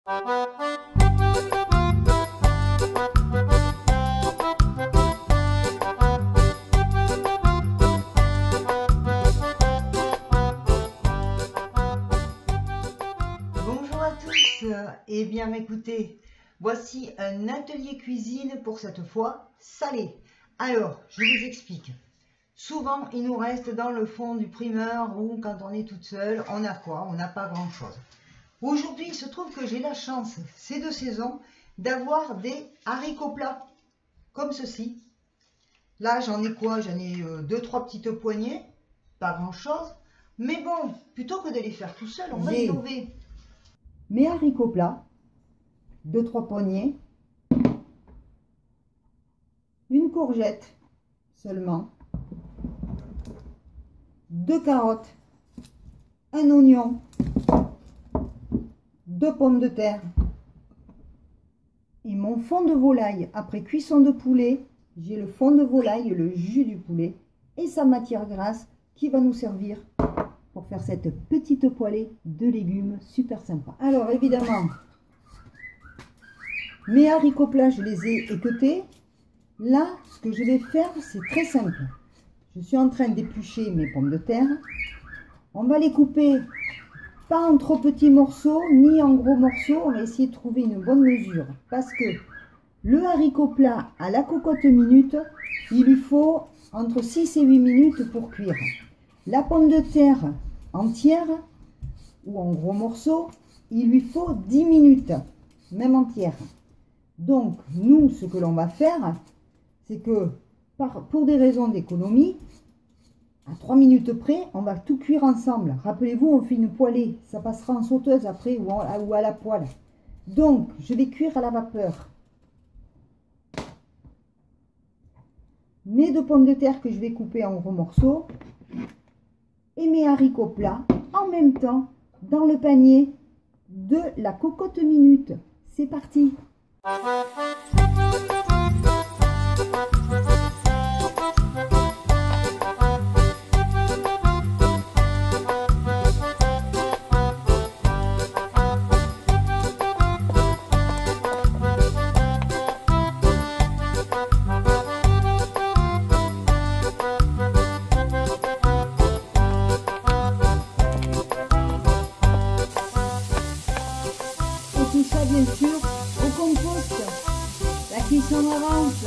Bonjour à tous, et bien écoutez, voici un atelier cuisine pour cette fois salé. Alors, je vous explique. Souvent, il nous reste dans le fond du primeur ou quand on est toute seule, on a quoi? On n'a pas grand chose. Aujourd'hui, il se trouve que j'ai la chance, c'est de saison, d'avoir des haricots plats, comme ceci. Là, j'en ai quoi? J'en ai 2-3 petites poignées, pas grand chose. Mais bon, plutôt que de les faire tout seul, on va innover. Mes haricots plats, 2-3 poignées, une courgette seulement, 2 carottes, un oignon, 2 pommes de terre et mon fond de volaille. Après cuisson de poulet, j'ai le fond de volaille, le jus du poulet et sa matière grasse qui va nous servir pour faire cette petite poêlée de légumes super sympa. Alors évidemment, mes haricots plats, je les ai équeutés. Là, ce que je vais faire, c'est très simple. Je suis en train d'éplucher mes pommes de terre. On va les couper pas en trop petits morceaux, ni en gros morceaux. On va essayer de trouver une bonne mesure. Parce que le haricot plat à la cocotte minute, il lui faut entre 6 et 8 minutes pour cuire. La pomme de terre entière ou en gros morceaux, il lui faut 10 minutes, même entière. Donc, nous, ce que l'on va faire, c'est que pour des raisons d'économie, à 3 minutes près, on va tout cuire ensemble. Rappelez-vous, on fait une poêlée, ça passera en sauteuse après ou à la poêle. Donc, je vais cuire à la vapeur mes 2 pommes de terre que je vais couper en gros morceaux et mes haricots plats en même temps dans le panier de la cocotte minute. C'est parti! Tout ça bien sûr au compost, la cuisson avance.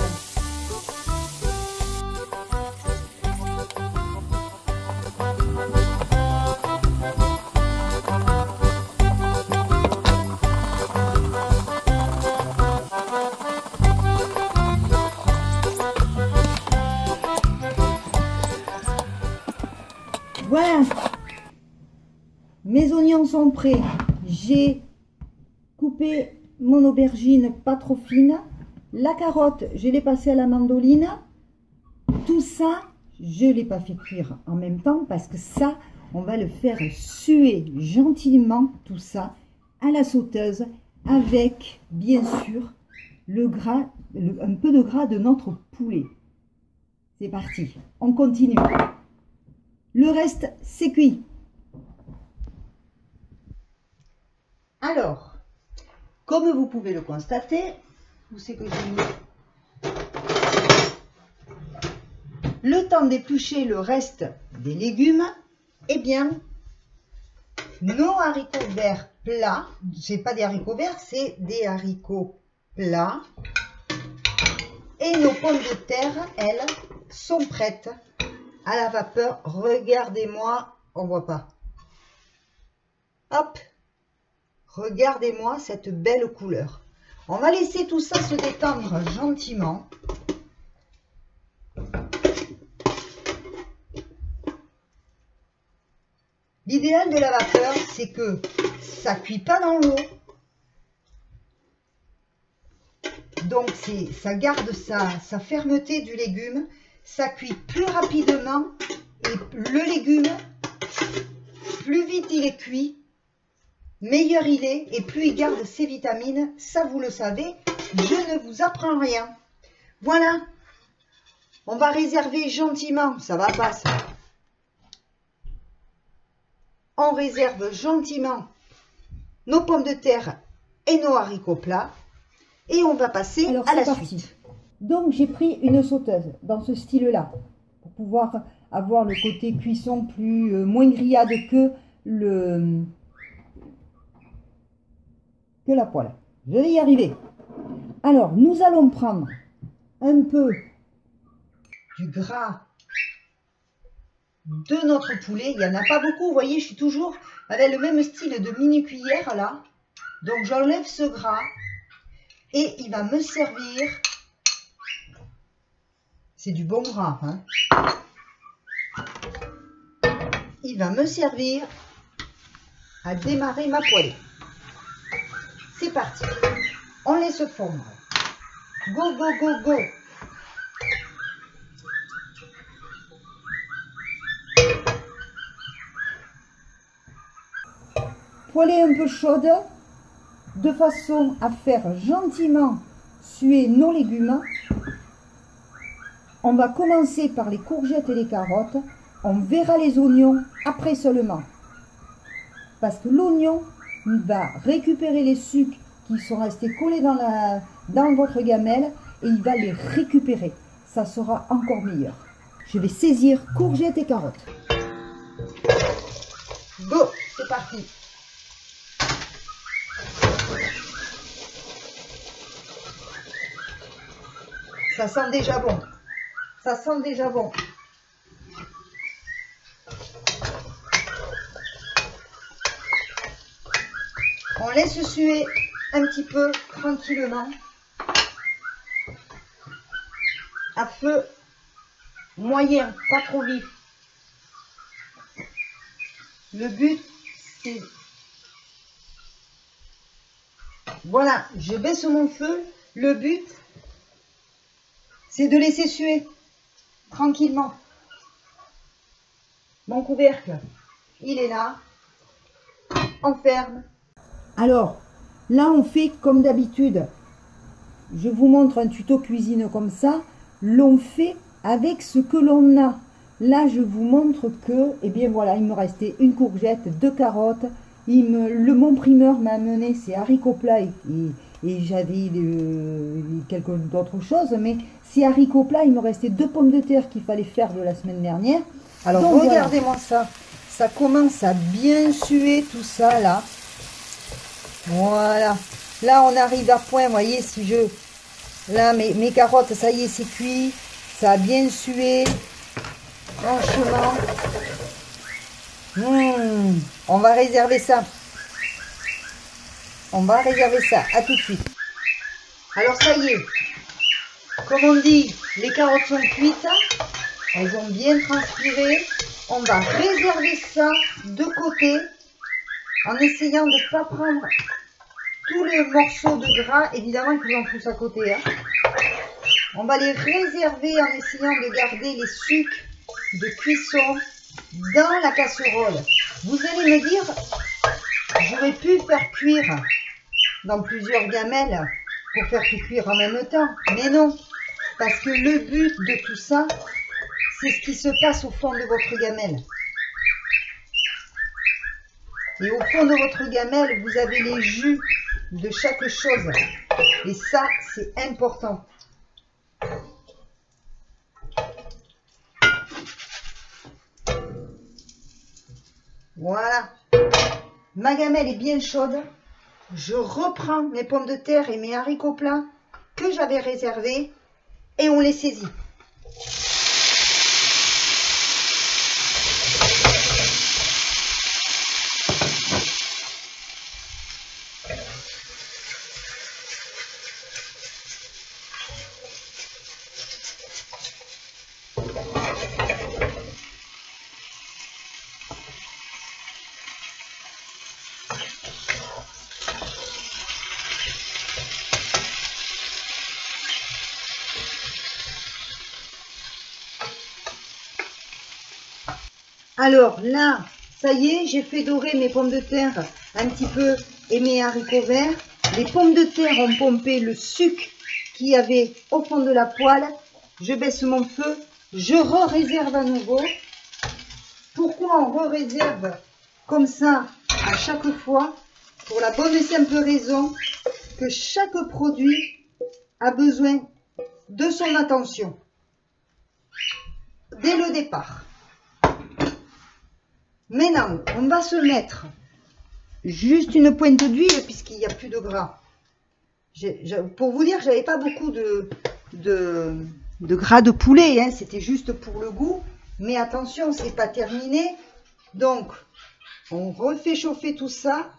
Voilà, mes oignons sont prêts. J'ai coupé mon aubergine pas trop fine. La carotte, je l'ai passée à la mandoline. Tout ça, je ne l'ai pas fait cuire en même temps parce que ça, on va le faire suer gentiment, tout ça, à la sauteuse avec, bien sûr, le gras, un peu de gras de notre poulet. C'est parti, on continue. Le reste, c'est cuit. Alors, comme vous pouvez le constater, où c'est que j'ai mis le temps d'éplucher le reste des légumes, eh bien, nos haricots verts plats, c'est pas des haricots verts, c'est des haricots plats, et nos pommes de terre, elles, sont prêtes à la vapeur. Regardez-moi, on voit pas. Hop! Regardez-moi cette belle couleur. On va laisser tout ça se détendre gentiment. L'idéal de la vapeur, c'est que ça ne cuit pas dans l'eau. Donc, ça garde sa fermeté du légume. Ça cuit plus rapidement. Et le légume, plus vite il est cuit, meilleur il est et plus il garde ses vitamines. Ça, vous le savez, je ne vous apprends rien. Voilà, on va réserver gentiment, ça va pas ça. On réserve gentiment nos pommes de terre et nos haricots plats. Et on va passer à la suite. Donc j'ai pris une sauteuse dans ce style-là pour pouvoir avoir le côté cuisson moins grillade que la poêle. Je vais y arriver. Alors nous allons prendre un peu du gras de notre poulet. Il n'y en a pas beaucoup, vous voyez, je suis toujours avec le même style de mini cuillère là. Donc j'enlève ce gras et il va me servir. C'est du bon gras, hein. Il va me servir à démarrer ma poêlée. C'est parti. On laisse fondre. Go, go, go, go. Poêlée un peu chaude, de façon à faire gentiment suer nos légumes. On va commencer par les courgettes et les carottes. On verra les oignons après seulement. Parce que l'oignon va récupérer les sucs qui sont restés collés dans votre gamelle et il va les récupérer. Ça sera encore meilleur. Je vais saisir courgettes et carottes. Go, c'est parti. Ça sent déjà bon. Ça sent déjà bon. On laisse suer un petit peu tranquillement à feu moyen, pas trop vif. Le but, c'est... Voilà, je baisse mon feu. Le but, c'est de laisser suer tranquillement. Mon couvercle, il est là. On ferme. Alors, là, on fait comme d'habitude. Je vous montre un tuto cuisine comme ça. L'on fait avec ce que l'on a. Là, je vous montre que, eh bien voilà, il me restait une courgette, 2 carottes. Mon primeur m'a amené ces haricots plats et j'avais quelques d'autres choses. Mais ces haricots plats, il me restait 2 pommes de terre qu'il fallait faire de la semaine dernière. Alors, regardez-moi ça. Ça commence à bien suer tout ça, là. Voilà. Là, on arrive à point, vous voyez, si je... Là, mes carottes, ça y est, c'est cuit. Ça a bien sué. Franchement. On va réserver ça. On va réserver ça. À tout de suite. Alors, ça y est. Comme on dit, les carottes sont cuites. Elles ont bien transpiré. On va réserver ça de côté. En essayant de ne pas prendre tous les morceaux de gras. Évidemment que j'en pousse à côté. Hein. On va les réserver en essayant de garder les sucs de cuisson dans la casserole. Vous allez me dire, j'aurais pu faire cuire dans plusieurs gamelles pour faire tout cuire en même temps. Mais non, parce que le but de tout ça, c'est ce qui se passe au fond de votre gamelle. Et au fond de votre gamelle, vous avez les jus de chaque chose. Et ça, c'est important. Voilà. Ma gamelle est bien chaude. Je reprends mes pommes de terre et mes haricots plats que j'avais réservés et on les saisit. Alors là, ça y est, j'ai fait dorer mes pommes de terre un petit peu et mes haricots verts. Les pommes de terre ont pompé le sucre qu'il y avait au fond de la poêle. Je baisse mon feu, je réserve à nouveau. Pourquoi on réserve comme ça à chaque fois? pour la bonne et simple raison que chaque produit a besoin de son attention dès le départ. Maintenant, on va se mettre juste une pointe d'huile puisqu'il n'y a plus de gras. Pour vous dire, j'avais pas beaucoup de gras de poulet, hein, c'était juste pour le goût. Mais attention, c'est pas terminé. Donc, on refait chauffer tout ça.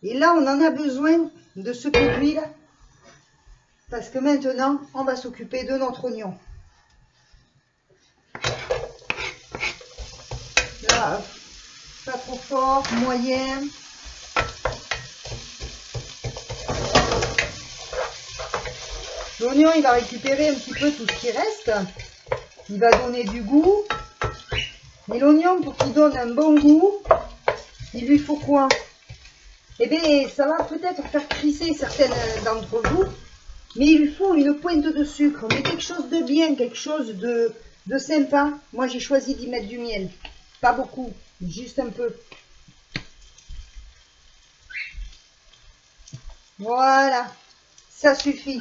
Et là, on en a besoin de ce peu d'huile. Parce que maintenant, on va s'occuper de notre oignon. Là, pas trop fort, moyen. L'oignon, il va récupérer un petit peu tout ce qui reste. Il va donner du goût. Mais l'oignon, pour qu'il donne un bon goût, il lui faut quoi? Eh bien, ça va peut-être faire crisser certaines d'entre vous. Mais il lui faut une pointe de sucre. Mais quelque chose de bien, quelque chose de sympa. Moi, j'ai choisi d'y mettre du miel. Pas beaucoup, juste un peu. Voilà, ça suffit.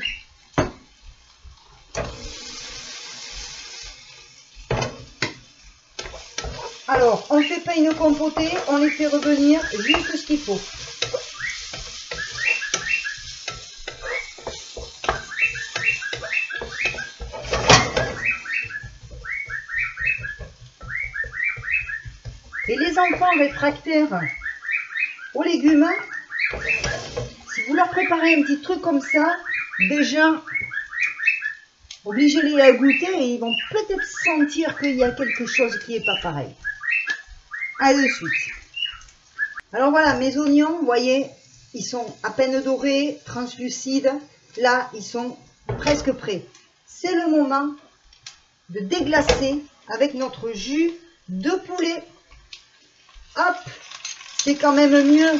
Alors, on ne fait pas une compotée, on les fait revenir juste ce qu'il faut. Et les enfants réfractaires aux légumes, si vous leur préparez un petit truc comme ça, déjà, obligez-les à goûter et ils vont peut-être sentir qu'il y a quelque chose qui n'est pas pareil. À de suite. Alors voilà, mes oignons, vous voyez, ils sont à peine dorés, translucides. Là, ils sont presque prêts. C'est le moment de déglacer avec notre jus de poulet. Hop, c'est quand même mieux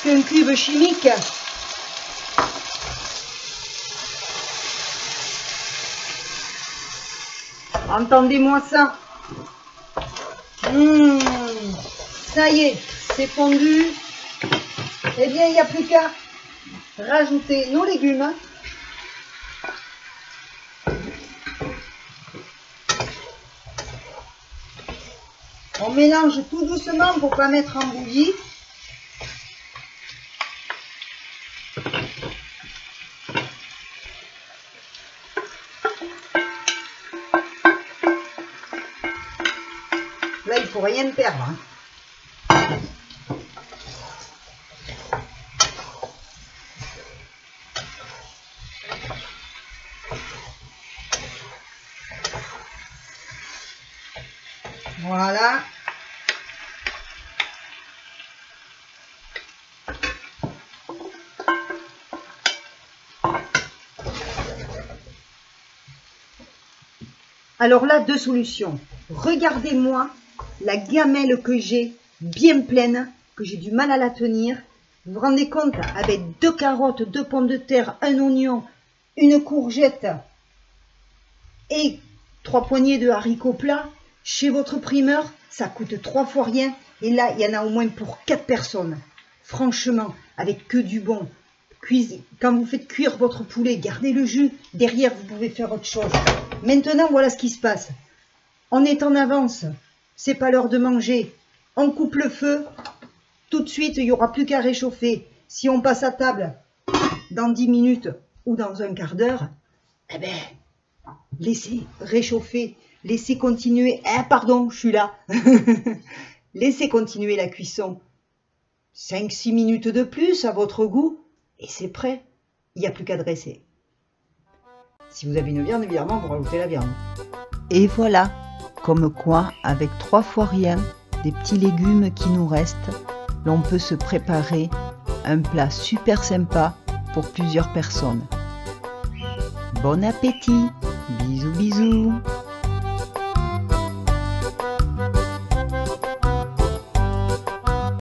qu'un cube chimique. Entendez-moi ça. Ça y est, c'est fondu. Eh bien, il n'y a plus qu'à rajouter nos légumes. On mélange tout doucement pour ne pas mettre en bouillie. Là, il ne faut rien perdre. Voilà. Alors là, deux solutions. Regardez-moi la gamelle que j'ai, bien pleine, que j'ai du mal à la tenir. Vous vous rendez compte, avec 2 carottes, 2 pommes de terre, un oignon, une courgette et 3 poignées de haricots plats, chez votre primeur, ça coûte 3 fois rien. Et là, il y en a au moins pour 4 personnes. Franchement, avec que du bon. Quand vous faites cuire votre poulet, gardez le jus. Derrière, vous pouvez faire autre chose. Maintenant, voilà ce qui se passe. On est en avance. C'est pas l'heure de manger. On coupe le feu. Tout de suite, il n'y aura plus qu'à réchauffer. Si on passe à table dans 10 minutes ou dans un quart d'heure, eh ben, laissez réchauffer. Laissez continuer. Pardon, je suis là. Laissez continuer la cuisson. 5-6 minutes de plus à votre goût. Et c'est prêt. Il n'y a plus qu'à dresser. Si vous avez une viande, évidemment, vous rajoutez la viande. Et voilà, comme quoi, avec 3 fois rien, des petits légumes qui nous restent, l'on peut se préparer un plat super sympa pour plusieurs personnes. Bon appétit! Bisous bisous!